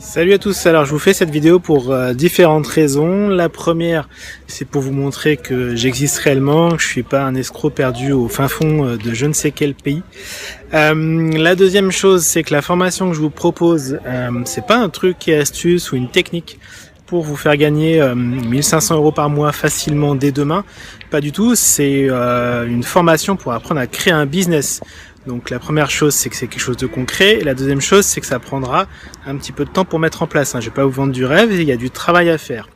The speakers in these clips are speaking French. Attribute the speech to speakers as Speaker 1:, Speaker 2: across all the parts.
Speaker 1: Salut à tous, alors je vous fais cette vidéo pour différentes raisons. La première, c'est pour vous montrer que j'existe réellement, que je suis pas un escroc perdu au fin fond de je ne sais quel pays. La deuxième chose, c'est que la formation que je vous propose, c'est pas un truc et astuce ou une technique pour vous faire gagner 1500 € par mois facilement dès demain. Pas du tout, c'est une formation pour apprendre à créer un business. Donc la première chose, c'est que c'est quelque chose de concret, et la deuxième chose, c'est que ça prendra un petit peu de temps pour mettre en place. Je ne vais pas vous vendre du rêve, il y a du travail à faire.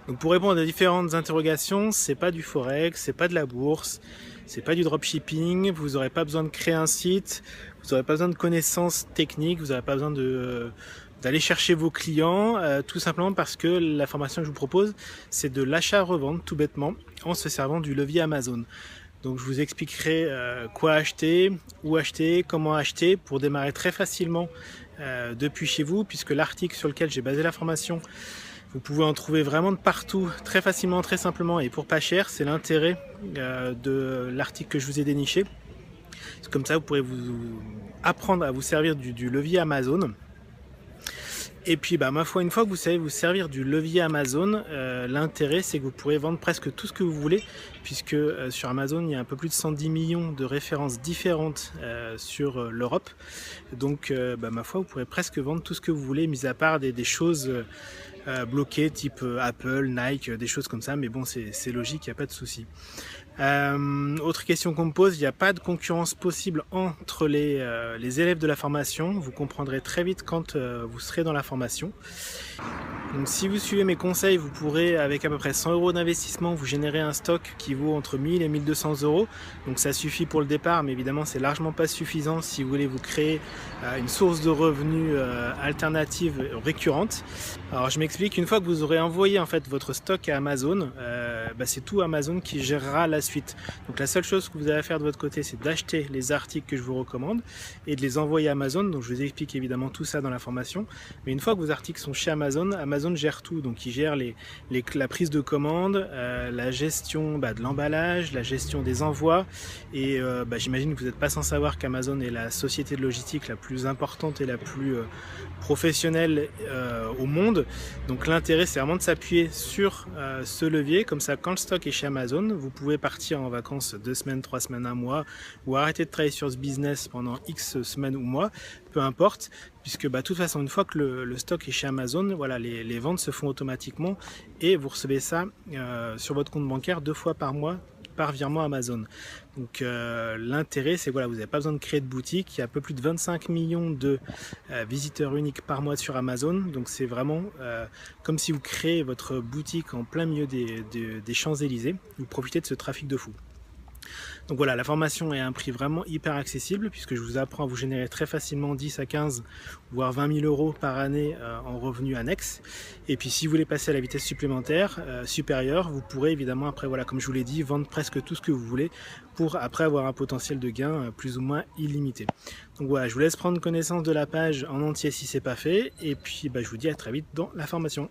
Speaker 1: Donc pour répondre à différentes interrogations, c'est pas du forex, c'est pas de la bourse, c'est pas du dropshipping, vous n'aurez pas besoin de créer un site, vous n'aurez pas besoin de connaissances techniques, vous n'aurez pas besoin d'aller chercher vos clients, tout simplement parce que la formation que je vous propose, c'est de l'achat-revente, tout bêtement, en se servant du levier Amazon. Donc je vous expliquerai quoi acheter, où acheter, comment acheter pour démarrer très facilement depuis chez vous, puisque l'article sur lequel j'ai basé la formation, vous pouvez en trouver vraiment de partout, très facilement, très simplement et pour pas cher. C'est l'intérêt de l'article que je vous ai déniché. Comme ça, vous pourrez vous apprendre à vous servir du levier Amazon. Et puis ma foi, une fois que vous savez vous servir du levier Amazon, l'intérêt c'est que vous pourrez vendre presque tout ce que vous voulez, puisque sur Amazon il y a un peu plus de 110 millions de références différentes sur l'Europe. Donc ma foi, vous pourrez presque vendre tout ce que vous voulez, mis à part des choses bloquées type Apple, Nike, des choses comme ça, mais bon c'est logique, il n'y a pas de souci. Autre question qu'on me pose, il n'y a pas de concurrence possible entre les élèves de la formation. Vous comprendrez très vite quand vous serez dans la formation. Donc si vous suivez mes conseils, vous pourrez avec à peu près 100 € d'investissement vous générer un stock qui vaut entre 1000 et 1200 €. Donc ça suffit pour le départ, mais évidemment c'est largement pas suffisant si vous voulez vous créer une source de revenus alternative récurrente. Alors je m'explique, une fois que vous aurez envoyé en fait votre stock à Amazon, c'est tout Amazon qui gérera la suite. Donc la seule chose que vous avez à faire de votre côté, c'est d'acheter les articles que je vous recommande et de les envoyer à Amazon. Donc je vous explique évidemment tout ça dans la formation. Mais une fois que vos articles sont chez Amazon, Amazon gère tout. Donc il gère la prise de commande, la gestion de l'emballage, la gestion des envois. Et j'imagine que vous n'êtes pas sans savoir qu'Amazon est la société de logistique la plus importante et la plus professionnelle au monde. Donc l'intérêt c'est vraiment de s'appuyer sur ce levier. Comme ça, quand le stock est chez Amazon, vous pouvez partir en vacances 2 semaines, 3 semaines, 1 mois, ou arrêter de travailler sur ce business pendant X semaines ou mois, peu importe, puisque de toute façon, une fois que le stock est chez Amazon, voilà, les ventes se font automatiquement et vous recevez ça sur votre compte bancaire 2 fois par mois par virement Amazon. Donc l'intérêt c'est voilà, vous n'avez pas besoin de créer de boutique. Il y a un peu plus de 25 millions de visiteurs uniques par mois sur Amazon. Donc c'est vraiment comme si vous créez votre boutique en plein milieu des Champs-Élysées. Vous profitez de ce trafic de fou. Donc voilà, la formation est à un prix vraiment hyper accessible, puisque je vous apprends à vous générer très facilement 10 à 15 voire 20 000 € par année en revenus annexes. Et puis si vous voulez passer à la vitesse supplémentaire supérieure, vous pourrez évidemment après, voilà, comme je vous l'ai dit, vendre presque tout ce que vous voulez pour après avoir un potentiel de gain plus ou moins illimité. Donc voilà, je vous laisse prendre connaissance de la page en entier si c'est pas fait, et puis je vous dis à très vite dans la formation.